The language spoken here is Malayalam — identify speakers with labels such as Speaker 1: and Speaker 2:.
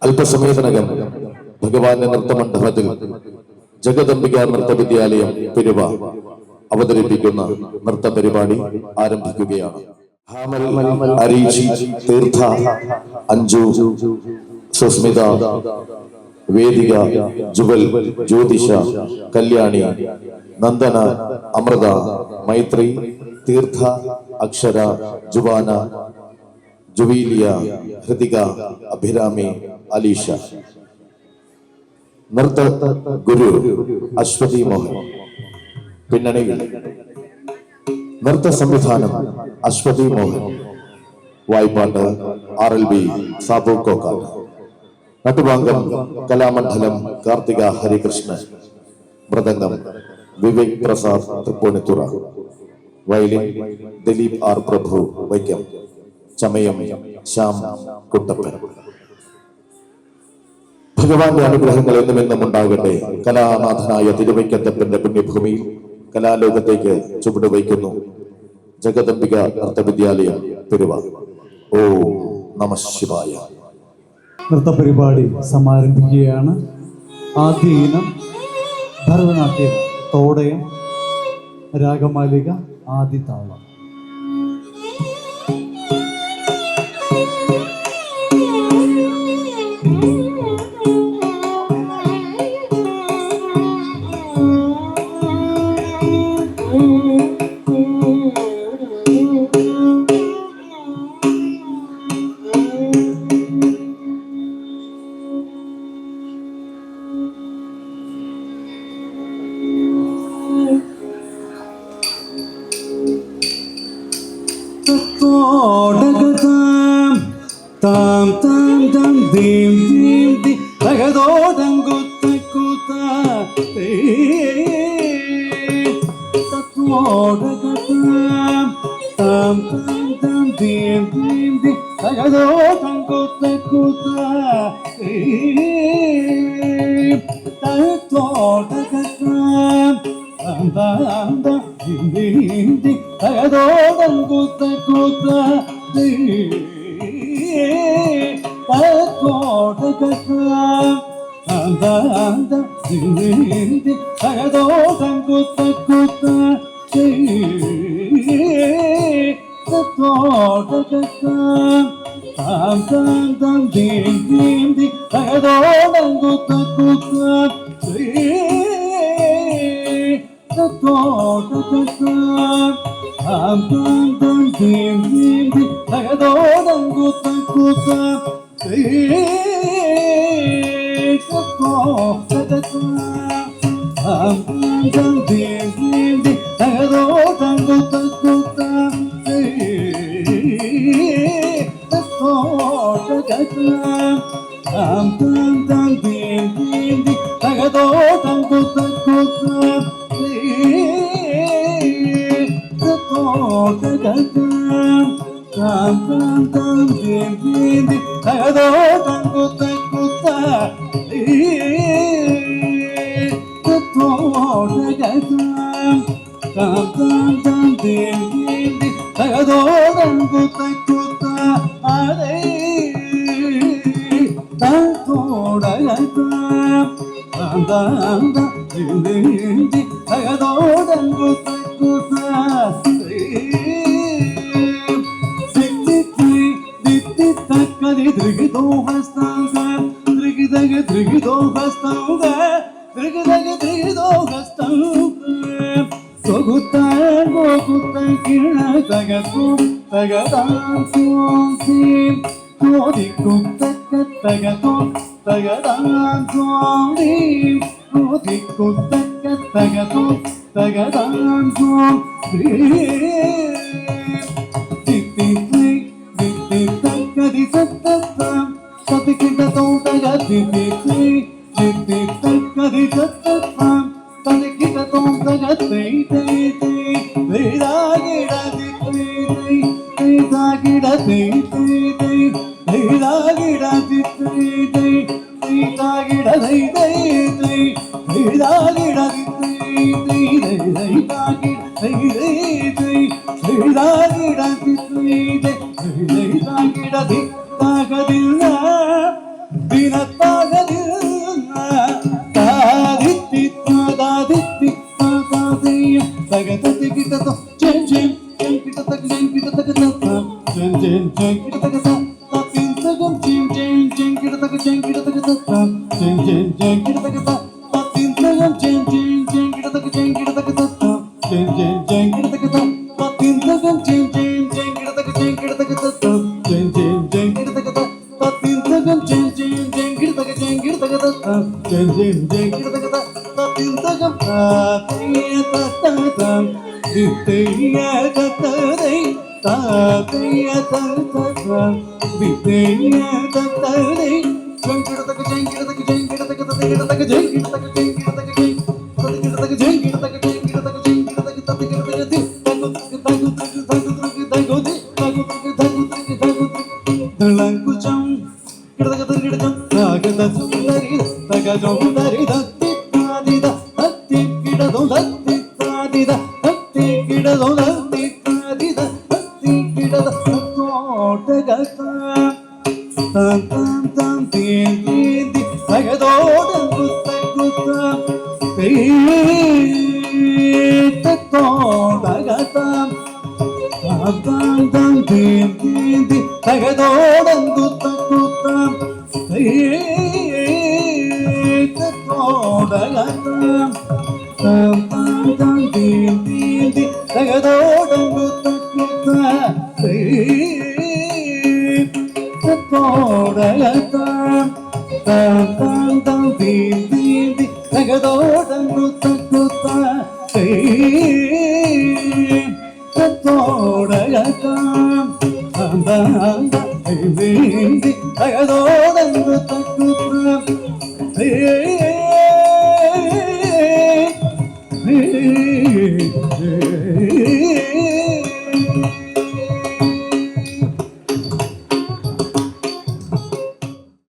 Speaker 1: അല്പസമയത്തിനകം ഭഗവാന്റെ നൃത്തമണ്ഡപത്തിൽ ജഗദംബിക നൃത്തവിദ്യാലയം തിരുവ അവതരിപ്പിക്കുന്ന നൃത്ത പരിപാടി ആരംഭിക്കുകയാണ്. അരീജി, തീർത്ഥ, അഞ്ജു, സുസ്മിത, വേദിക, ജുവൽ, ജ്യോതിഷ, കല്യാണി, നന്ദന, അമൃത, മൈത്രി, തീർത്ഥ, അക്ഷര, ജുവാന, ജുവീലിയ, ഹൃതിക, അഭിരാമി, അലീഷ. നൃത്ത ഗുരു അശ്വതി മോഹൻ. പിന്നണിയിൽ നൃത്ത സംവിധാനം അശ്വതി മോഹൻ. വായ്പാട്ട് RLB സാബു കോക്കാട്. നട്ടുവാങ്കം കലാമണ്ഡലം കാർത്തിക ഹരികൃഷ്ണൻ. മൃദംഗം വിവേക് പ്രസാദ് തൃപ്പൂണിത്തുറ. Violin Dileep R Prabhu Vaikom. ചമയം ശ്യാം കുട്ടപ്പൻ. ഭഗവാന്റെ അനുഗ്രഹങ്ങൾ എന്നുമെന്നും ഉണ്ടാകട്ടെ. കലാനാഥനായ തിരുവൈക്കത്തപ്പന്റെ പുണ്യഭൂമിയിൽ കലാലോകത്തേക്ക് ചുവടുവയ്ക്കുന്നു ജഗദംബിക നൃത്തവിദ്യാലയം തിരുവ. ഓം നമഃ ശിവായ.
Speaker 2: നൃത്തപരിപാടി സമാരംഭിക്കുകയാണ്. ആദ്യ ഇനം ഭരതനാട്യം, തോടയം, ragamalika, ആദിതാളം.
Speaker 3: tam tam tam dim dim dim tagado dangu takuta tatoda tam tam tam dim dim dim tagado dangu takuta tatoda tam tam tam dim dim dim tagado dangu takuta ದಿನ Hey